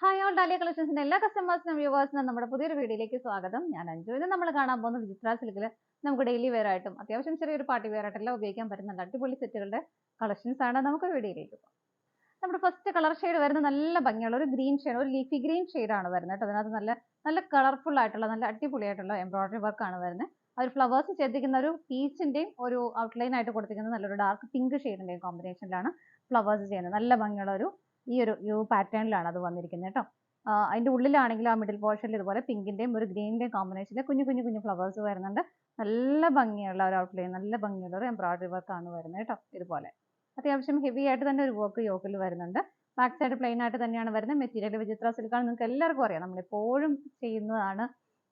Hi all dahlia കളക്ഷൻസിന്റെ എല്ലാ കസ്റ്റമേഴ്സിനും വ്യൂവേഴ്സിനും നമ്മുടെ പുതിയൊരു വീഡിയോയിലേക്ക് സ്വാഗതം. ഞാൻ അഞ്ജു. ഇത് നമ്മൾ കാണാൻ പോകുന്ന വിചിത്ര സിൽക്കിൽ നമുക്ക് ഡെയിലി വെയർ ആയിട്ടും അത്യാവശ്യം ചെറിയൊരു പാർട്ടി വെയർ ആയിട്ടെല്ലാം ഉപയോഗിക്കാൻ പറ്റുന്ന അടിപൊളി സെറ്റുകളുടെ കളക്ഷൻസ് ആണ്. നമുക്ക് വീഡിയോയിലേക്ക് പോകാം. നമ്മുടെ ഫസ്റ്റ് കളർ ഷെയ്ഡ് വരുന്നത് നല്ല ഭംഗിയുള്ള ഒരു ഗ്രീൻ ഷെയ്ഡ്, ഒരു ലീഫി ഗ്രീൻ ഷെയ്ഡാണ് വരുന്നത് കേട്ടോ. അതിനകത്ത് നല്ല നല്ല കളർഫുൾ ആയിട്ടുള്ള നല്ല അടിപൊളിയായിട്ടുള്ള എംബ്രോയിഡറി വർക്ക് ആണ് വരുന്നത്. ആ ഒരു ഫ്ലവേഴ്സ് ചെയ്തിരിക്കുന്ന ഒരു പീച്ചിന്റെയും ഒരു ഔട്ട്ലൈൻ ആയിട്ട് കൊടുത്തിരിക്കുന്ന നല്ലൊരു ഡാർക്ക് പിങ്ക് ഷെയ്ഡിന്റെയും കോമ്പിനേഷനിലാണ് ഫ്ലവേഴ്സ് ചെയ്യുന്നത്. നല്ല ഭംഗിയുള്ള ഒരു ഈ ഒരു പാറ്റേണിലാണ് അത് വന്നിരിക്കുന്നത് കേട്ടോ. അതിന്റെ ഉള്ളിലാണെങ്കിൽ ആ മിഡിൽ പോർഷനിൽ ഇതുപോലെ പിങ്കിന്റെയും ഒരു ഗ്രീനിന്റെയും കോമ്പിനേഷനിൽ കുഞ്ഞു കുഞ്ഞു കുഞ്ഞു ഫ്ലവേഴ്സ് വരുന്നുണ്ട്. നല്ല ഭംഗിയുള്ള ഒരു ഔട്ട്ലൈൻ, നല്ല ഭംഗിയുള്ള ഒരു എംബ്രോയിഡറി വർക്ക് ആണ് വരുന്നത് കേട്ടോ. ഇതുപോലെ അത്യാവശ്യം ഹെവി ആയിട്ട് തന്നെ ഒരു വർക്ക് യോക്കിൽ വരുന്നുണ്ട്. ബാക്ക് സൈഡ് പ്ലെയിൻ ആയിട്ട് തന്നെയാണ് വരുന്നത്. മെറ്റീരിയൽ വിചിത്ര സിൽക്കാണ്, നിങ്ങൾക്ക് എല്ലാവർക്കും അറിയാം, നമ്മളെപ്പോഴും ചെയ്യുന്നതാണ്.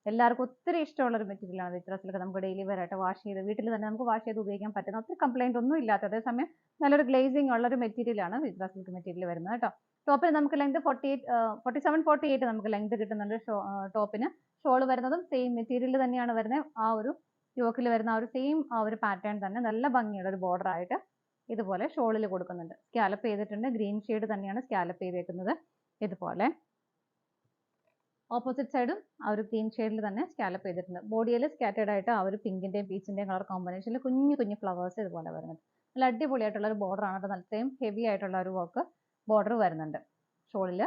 എല്ലാവർക്കും ഒത്തിരി ഇഷ്ടമുള്ള ഒരു മെറ്റീരിയലാണ് വിചിത്ര സിൽക്ക്. നമുക്ക് ഡെയിലി വെയർ ആയിട്ട് വാഷ് ചെയ്ത് വീട്ടിൽ തന്നെ നമുക്ക് വാഷ് ചെയ്ത് ഉപയോഗിക്കാൻ പറ്റുന്ന ഒത്തിരി കംപ്ലൈന്റ് ഒന്നും ഇല്ലാത്ത, അതേസമയം നല്ലൊരു ഗ്ലേസിംഗ് ഉള്ള ഒരു മെറ്റീരിയലാണ് വിചിത്ര സിൽക്ക് മെറ്റീരിയൽ വരുന്നത് കേട്ടോ. ടോപ്പിന് നമുക്ക് ലെങ്ത് 47-48 നമുക്ക് ലെങ്ത് കിട്ടുന്നുണ്ട്. ടോപ്പിന് ഷോൾ വരുന്നതും സെയിം മെറ്റീരിയൽ തന്നെയാണ് വരുന്നത്. ആ ഒരു യോക്കിൽ വരുന്ന ആ ഒരു സെയിം ആ ഒരു പാറ്റേൺ തന്നെ നല്ല ഭംഗിയുള്ള ഒരു ബോർഡർ ആയിട്ട് ഇതുപോലെ ഷോളിൽ കൊടുക്കുന്നുണ്ട്. സ്കാലപ്പ് ചെയ്തിട്ടുണ്ട്. ഗ്രീൻ ഷെയ്ഡ് തന്നെയാണ് സ്കാലപ്പ് ചെയ്തേക്കുന്നത്. ഇതുപോലെ ഓപ്പോസിറ്റ് സൈഡും ആ ഒരു ഗ്രീൻ ഷെയ്ഡിൽ തന്നെ സ്കാലപ്പ് ചെയ്തിട്ടുണ്ട്. ബോഡിയിൽ സ്കാറ്റേഡ് ആയിട്ട് ആ ഒരു പിങ്കിന്റെയും പീച്ചിന്റെയും കളർ കോമ്പിനേഷനിൽ കുഞ്ഞു കുഞ്ഞു ഫ്ലവേഴ്സ് ഇതുപോലെ വരുന്നുണ്ട്. നല്ല അടിപൊളിയായിട്ടുള്ള ഒരു ബോർഡർ ആണ്. നല്ല സെയിം ഹെവി ആയിട്ടുള്ള ഒരു വർക്ക് ബോർഡർ വരുന്നുണ്ട്. ഷോളിൽ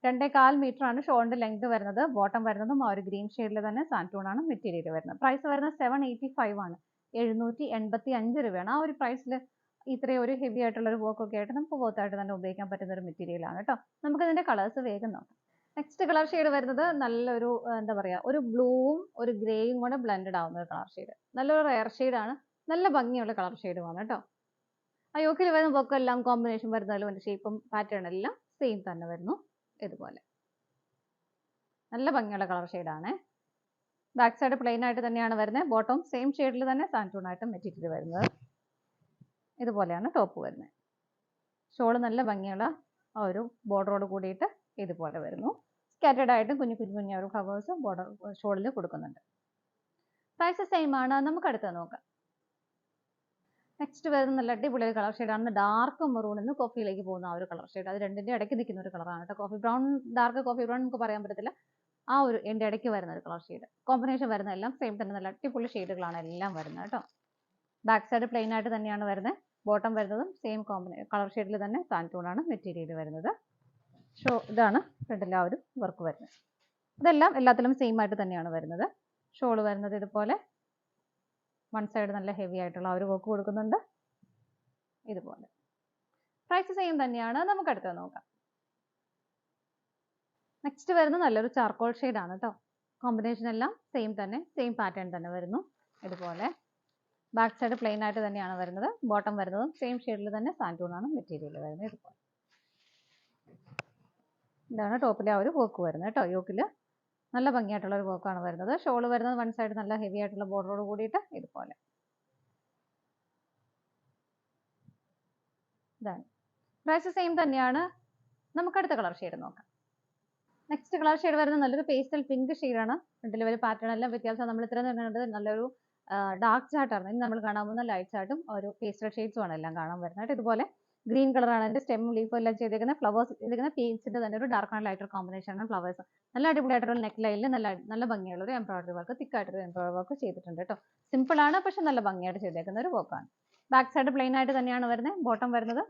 2.25 മീറ്റർ ആണ് ഷോളിന്റെ ലെങ്ത് വരുന്നത്. ബോട്ടം വരുന്നതും ആ ഒരു ഗ്രീൻ ഷെയ്ഡിൽ തന്നെ സാൻറ്റൂൺ ആണ് മെറ്റീരിയൽ വരുന്നത്. പ്രൈസ് വരുന്നത് 785 ആണ്, 785 രൂപയാണ്. ആ ഒരു പ്രൈസിൽ ഇത്രയും ഒരു ഹെവി ആയിട്ടുള്ള ഒരു വർക്ക് ഒക്കെ ആയിട്ട് നമുക്ക് ബോത്തായിട്ട് തന്നെ ഉപയോഗിക്കാൻ പറ്റുന്ന ഒരു മെറ്റീരിയൽ ആണ് കേട്ടോ. നമുക്ക് ഇതിന്റെ കളേഴ്സ് വേഗം നോക്കാം. നെക്സ്റ്റ് കളർ ഷെയ്ഡ് വരുന്നത് നല്ലൊരു എന്താ പറയാ, ഒരു ബ്ലൂവും ഒരു ഗ്രേയും കൂടെ ബ്ലെൻഡഡ് ആവുന്ന ഒരു കളർ ഷെയ്ഡ്. നല്ലൊരു റെയർ ഷെയ്ഡാണ്, നല്ല ഭംഗിയുള്ള കളർ ഷെയ്ഡുമാണ് കേട്ടോ. ആ യോക്കിൽ വരുന്ന വർക്ക് എല്ലാം കോമ്പിനേഷൻ വരുന്നതിലും അതിന്റെ ഷേപ്പും പാറ്റേൺ എല്ലാം സെയിം തന്നെ വരുന്നു. ഇതുപോലെ നല്ല ഭംഗിയുള്ള കളർ ഷെയ്ഡാണ്. ബാക്ക് സൈഡ് പ്ലെയിൻ ആയിട്ട് തന്നെയാണ് വരുന്നത്. ബോട്ടം സെയിം ഷെയ്ഡിൽ തന്നെ സാൻറ്റൂൺ ആയിട്ട് മെറ്റീരിയൽ വരുന്നത്. ഇതുപോലെയാണ് ടോപ്പ് വരുന്നത്. ഷോള് നല്ല ഭംഗിയുള്ള ആ ഒരു ബോർഡറോട് കൂടിയിട്ട് ഇതുപോലെ വരുന്നു. സ്കാറ്റേഡ് ആയിട്ട് കുഞ്ഞു കുഞ്ഞു കുഞ്ഞു ഒരു ഫ്ലവേഴ്സ് ബോർഡർ ഷോളിൽ കൊടുക്കുന്നുണ്ട്. പ്രൈസ് സെയിം ആണ്. നമുക്ക് അടുത്ത് നോക്കാം. നെക്സ്റ്റ് വരുന്ന നല്ല അടിപൊളി ഒരു കളർ ഷെയ്ഡാണ്. ഡാർക്ക് മെറൂണിൽ നിന്ന് കോഫിയിലേക്ക് പോകുന്ന ആ ഒരു കളർ ഷെയ്ഡ്. അത് രണ്ടിന്റെ ഇടയ്ക്ക് നിൽക്കുന്ന ഒരു കളറാണ് കേട്ടോ. Coffee brown, dark coffee brown നമുക്ക് പറയാൻ പറ്റത്തില്ല. ആ ഒരു എൻ്റെ ഇടയ്ക്ക് വരുന്ന ഒരു കളർ ഷെയ്ഡ്. കോമ്പിനേഷൻ വരുന്ന എല്ലാം സെയിം തന്നെ നല്ല അടിപൊളി ഷെയ്ഡുകളാണ് എല്ലാം വരുന്നത് കേട്ടോ. ബാക്ക് സൈഡ് പ്ലെയിൻ ആയിട്ട് തന്നെയാണ് വരുന്നത്. ബോട്ടം വരുന്നതും സെയിം കളർ ഷെയ്ഡിൽ തന്നെ സാൻറ്റൂൺ ആണ് മെറ്റീരിയൽ വരുന്നത്. ഇതാണ് ഫ്രണ്ടിലെ ആ ഒരു വർക്ക് വരുന്നത്. ഇതെല്ലാം എല്ലാത്തിലും സെയിം ആയിട്ട് തന്നെയാണ് വരുന്നത്. ഷോള് വരുന്നത് ഇതുപോലെ വൺ സൈഡ് നല്ല ഹെവി ആയിട്ടുള്ള ആ ഒരു വർക്ക് കൊടുക്കുന്നുണ്ട്. ഇതുപോലെ പ്രൈസ് സെയിം തന്നെയാണ്. നമുക്ക് അടുത്ത് നോക്കാം. നെക്സ്റ്റ് വരുന്നത് നല്ലൊരു ചാർക്കോൾ ഷെയ്ഡാണ് കേട്ടോ. കോമ്പിനേഷൻ എല്ലാം സെയിം തന്നെ, സെയിം പാറ്റേൺ തന്നെ വരുന്നു. ഇതുപോലെ ബാക്ക് സൈഡ് പ്ലെയിൻ ആയിട്ട് തന്നെയാണ് വരുന്നത്. ബോട്ടം വരുന്നതും സെയിം ഷെയ്ഡിൽ തന്നെ സാൻറ്റൂൺ ആണ് മെറ്റീരിയൽ വരുന്നത്. ഇതുപോലെ ഇതാണ് ടോപ്പിലെ ആ ഒരു വർക്ക് വരുന്നത് കേട്ടോ. യോക്കിൽ നല്ല ഭംഗിയായിട്ടുള്ള ഒരു വർക്കാണ് വരുന്നത്. ഷോള് വരുന്നത് വൺ സൈഡ് നല്ല ഹെവി ആയിട്ടുള്ള ബോർഡറോട് കൂടിയിട്ട് ഇതുപോലെ. ഇതാണ് പ്രൈസ് സെയിം തന്നെയാണ്. നമുക്ക് അടുത്ത കളർ ഷെയ്ഡ് നോക്കാം. നെക്സ്റ്റ് കളർ ഷെയ്ഡ് വരുന്നത് നല്ലൊരു പേസ്റ്റൽ പിങ്ക് ഷെയ്ഡാണ്. ഫ്രണ്ടിൽ ഒരു പാറ്റേൺ എല്ലാം വ്യത്യാസം. നമ്മൾ ഇത്രയും കണ്ടത് നല്ലൊരു ഡാർക്ക് ചാർട്ടാണ്. ഇനി നമ്മൾ കാണാൻ പോകുന്ന ലൈറ്റ് ചാർട്ടും ഒരു പേസ്റ്റൽ ഷെയ്ഡ്സും ആണ് എല്ലാം കാണാൻ വരുന്നത്. ഇതുപോലെ ഗ്രീൻ കളറാണ് അതിന്റെ സ്റ്റെം ലീഫും എല്ലാം ചെയ്തേക്കുന്ന. ഫ്ലവേഴ്സ് ചെയ്തിരിക്കുന്ന പീച്ചിന്റെ തന്നെ ഒരു ഡാർക്ക് ആൻഡ് ലൈറ്റർ കോമ്പിനേഷൻ ആണ് ഫ്ലവേഴ്സ്. നല്ല അടിപൊളിയായിട്ടുള്ള നെക്ക് ലൈനിൽ നല്ല ഭംഗിയുള്ള ഒരു എംബ്രോയിഡറി വർക്ക്, തിക്കായിട്ടൊരു എംബ്രോയിഡറി വർക്ക് ചെയ്തിട്ടുണ്ട് കേട്ടോ. സിമ്പിൾ ആണ്, പക്ഷെ നല്ല ഭംഗിയായിട്ട് ചെയ്തേക്കുന്ന ഒരു വർക്കാണ്. ബാക്ക് സൈഡ് പ്ലെയിൻ ആയിട്ട് തന്നെയാണ് വരുന്നത്. ബോട്ടം വരുന്നത്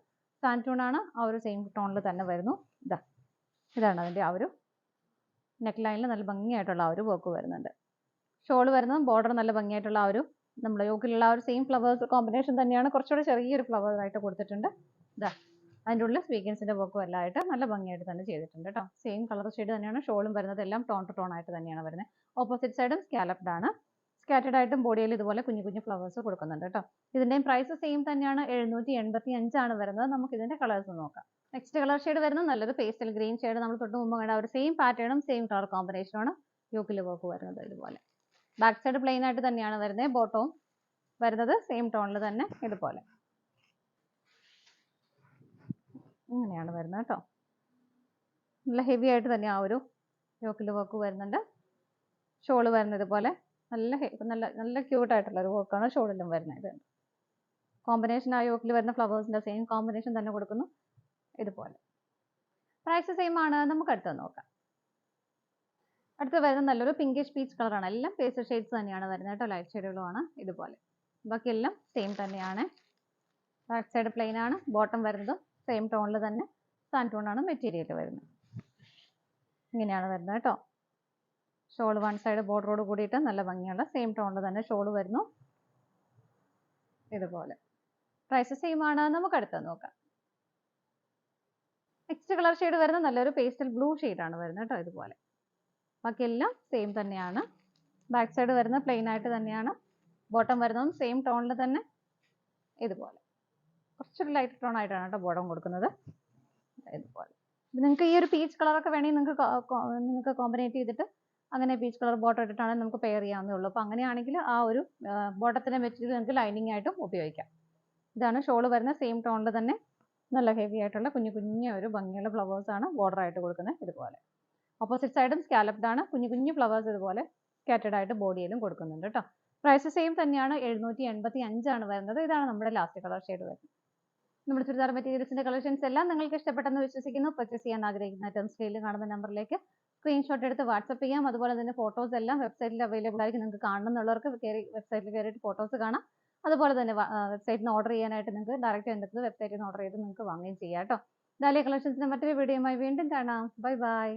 സാൻറ്റൂൺ ആണ്, ആ ഒരു സെയിം ടോണിൽ തന്നെ വരുന്നു. ഇതാണ് അതിന്റെ ആ ഒരു നെക്ക് ലൈനിൽ നല്ല ഭംഗിയായിട്ടുള്ള ആ ഒരു വർക്ക് വരുന്നുണ്ട്. ഷോള് വരുന്നത് ബോർഡർ നല്ല ഭംഗിയായിട്ടുള്ള ആ ഒരു നമ്മുടെ യോക്കിലുള്ള ആ ഒരു സെയിം ഫ്ലവേഴ്സ് കോമ്പിനേഷൻ തന്നെയാണ്. കുറച്ചുകൂടെ ചെറിയൊരു ഫ്ലവർ ആയിട്ട് കൊടുത്തിട്ടുണ്ട്. അതിൻ്റെ ഉള്ളിൽ സ്വീക്വൻസിന്റെ വർക്കും എല്ലാം ആയിട്ട് നല്ല ഭംഗിയായിട്ട് തന്നെ ചെയ്തിട്ടുണ്ട് കേട്ടോ. സെയിം കളർ ഷെയ്ഡ് തന്നെയാണ് ഷോളും വരുന്നത്. എല്ലാം ടോൺ ടു ടോൺ ആയിട്ട് തന്നെയാണ് വരുന്നത്. ഓപ്പോസിറ്റ് സൈഡും സ്കാലപ്ഡ് ആണ്. സ്കാറ്റേഡ് ആയിട്ടും ബോഡിയിൽ ഇതുപോലെ കുഞ്ഞു കുഞ്ഞു ഫ്ലവേഴ്സ് കൊടുക്കുന്നുണ്ട് കേട്ടോ. ഇതിന്റെയും പ്രൈസ് സെയിം തന്നെയാണ്, 785 ആണ് വരുന്നത്. നമുക്ക് ഇതിന്റെ കളേഴ്സ് നോക്കാം. നെക്സ്റ്റ് കളർ ഷെയ്ഡ് വരുന്നത് നല്ലൊരു പേസ്റ്റൽ ഗ്രീൻ ഷെയ്ഡ്. നമ്മൾ തൊട്ട് മുമ്പ് കണ്ട ഒരു സെയിം പാറ്റേണും സെയിം കളർ കോമ്പിനേഷനാണ് യോക്കിൽ വർക്ക് വരുന്നത്. ഇതുപോലെ ബാക്ക് സൈഡ് പ്ലെയിൻ ആയിട്ട് തന്നെയാണ് വരുന്നത്. ബോട്ടവും വരുന്നത് സെയിം ടോണിൽ തന്നെ ഇതുപോലെ ഇങ്ങനെയാണ് വരുന്നത് കേട്ടോ. നല്ല ഹെവി ആയിട്ട് തന്നെ ആ ഒരു യോക്കിൽ വർക്ക് വരുന്നുണ്ട്. ഷോള് വരുന്നത് ഇതുപോലെ നല്ല നല്ല നല്ല ക്യൂട്ട് ആയിട്ടുള്ള ഒരു വർക്കാണ് ഷോളിലും വരുന്നത്. കോമ്പിനേഷൻ ആ യോക്കിൽ വരുന്ന ഫ്ലവേഴ്സിന്റെ സെയിം കോമ്പിനേഷൻ തന്നെ കൊടുക്കുന്നു. ഇതുപോലെ പ്രൈസ് സെയിം ആണ്. നമുക്ക് അടുത്ത് നോക്കാം. അടുത്ത് വരുന്നത് നല്ലൊരു പിങ്കിഷ് പീച്ച് കളറാണ്. എല്ലാം പേസ്റ്റൽ ഷെയ്ഡ്സ് തന്നെയാണ് വരുന്നത് കേട്ടോ. ലൈറ്റ് ഷെയ്ഡുകളുമാണ് ഇതുപോലെ. ബാക്കിയെല്ലാം സെയിം തന്നെയാണ്. ബാക്ക് സൈഡ് പ്ലെയിൻ ആണ്. ബോട്ടം വരുന്നത് സെയിം ടോണിൽ തന്നെ സാൻഡ് ടോണാണ് മെറ്റീരിയൽ വരുന്നത്. ഇങ്ങനെയാണ് വരുന്നത് കേട്ടോ. ഷോൾ വൺ സൈഡ് ബോർഡറോട് കൂടിയിട്ട് നല്ല ഭംഗിയുള്ള സെയിം ടോണിൽ തന്നെ ഷോൾ വരുന്നു ഇതുപോലെ. പ്രൈസ് സെയിം ആണ്. നമുക്ക് അടുത്ത് നോക്കാം. നെക്സ്റ്റ് കളർ ഷെയ്ഡ് വരുന്നത് നല്ലൊരു പേസ്റ്റൽ ബ്ലൂ ആണ് വരുന്നത് കേട്ടോ ഇതുപോലെ. ബാക്കിയെല്ലാം സെയിം തന്നെയാണ്. ബാക്ക് സൈഡ് വരുന്നത് പ്ലെയിൻ ആയിട്ട് തന്നെയാണ്. ബോട്ടം വരുന്നതും സെയിം ടോണിൽ തന്നെ ഇതുപോലെ. കുറച്ചൊരു ലൈറ്റ് ടോൺ ആയിട്ടാണ് കേട്ടോ ബോട്ടം കൊടുക്കുന്നത് ഇതുപോലെ. നിങ്ങൾക്ക് ഈ ഒരു പീച്ച് കളറൊക്കെ വേണമെങ്കിൽ നിങ്ങൾക്ക് കോമ്പിനേറ്റ് ചെയ്തിട്ട് അങ്ങനെ പീച്ച് കളർ ബോട്ടം ഇട്ടിട്ടാണെങ്കിൽ നമുക്ക് പെയർ ചെയ്യാവുന്നേ ഉള്ളൂ. അപ്പോൾ അങ്ങനെയാണെങ്കിൽ ആ ഒരു ബോട്ടത്തിൻ്റെ മെറ്റീരിയൽ നിങ്ങൾക്ക് ലൈനിങ് ആയിട്ടും ഉപയോഗിക്കാം. ഇതാണ് ഷോൾ വരുന്നത്. സെയിം ടോണിൽ തന്നെ നല്ല ഹെവി ആയിട്ടുള്ള കുഞ്ഞു കുഞ്ഞു ഒരു ഭംഗിയുള്ള ഫ്ലവേഴ്സ് ആണ് ബോർഡർ ആയിട്ട് കൊടുക്കുന്നത് ഇതുപോലെ. ഓപ്പോസിറ്റ് സൈഡും സ്കാലപ്ഡ് ആണ്. കുഞ്ഞു കുഞ്ഞു ഫ്ലവേഴ്സ് ഇതുപോലെ സ്കാറ്റേഡ് ആയിട്ട് ബോഡിയിലും കൊടുക്കുന്നുണ്ട് കേട്ടോ. പ്രൈസ് സെയിം തന്നെയാണ്. 785 ആണ് വരുന്നത്. ഇതാണ് നമ്മുടെ ലാസ്റ്റ് കളർ ഷെയ്ഡ് വരുന്നത്. നമ്മുടെ ചുരിദാർ മെറ്റീരിയൽസിന്റെ കളക്ഷൻസ് എല്ലാം നിങ്ങൾക്ക് ഇഷ്ടപ്പെട്ടെന്ന് വിശ്വസിക്കുന്നു. പർച്ചേസ് ചെയ്യാൻ ആഗ്രഹിക്കുന്ന ഐറ്റം സ്ക്രീനിൽ കാണുന്ന നമ്പറിലേക്ക് സ്ക്രീൻഷോട്ട് എടുത്ത് വാട്സപ്പ് ചെയ്യാം. അതുപോലെ തന്നെ ഫോട്ടോസ് എല്ലാം വെബ്സൈറ്റിൽ അവൈലബിൾ ആയിരിക്കും. നിങ്ങൾക്ക് കാണുന്നുള്ളവർക്ക് വെബ്സൈറ്റിൽ കയറിയിട്ട് ഫോട്ടോസ് കാണാം. അതുപോലെ തന്നെ വെബ്സൈറ്റിൽ നിന്ന് ഓർഡർ ചെയ്യാനായിട്ട് നിങ്ങൾക്ക് ഡയറക്റ്റ് എൻ്റെ വെബ്സൈറ്റിൽ നിന്ന് ഓർഡർ ചെയ്ത് നിങ്ങൾക്ക് വാങ്ങുകയും ചെയ്യാം കേട്ടോ. ഡാലിയ കളക്ഷൻസിന്റെ മറ്റൊരു വീഡിയോയുമായി വീണ്ടും കാണാം. Bye bye.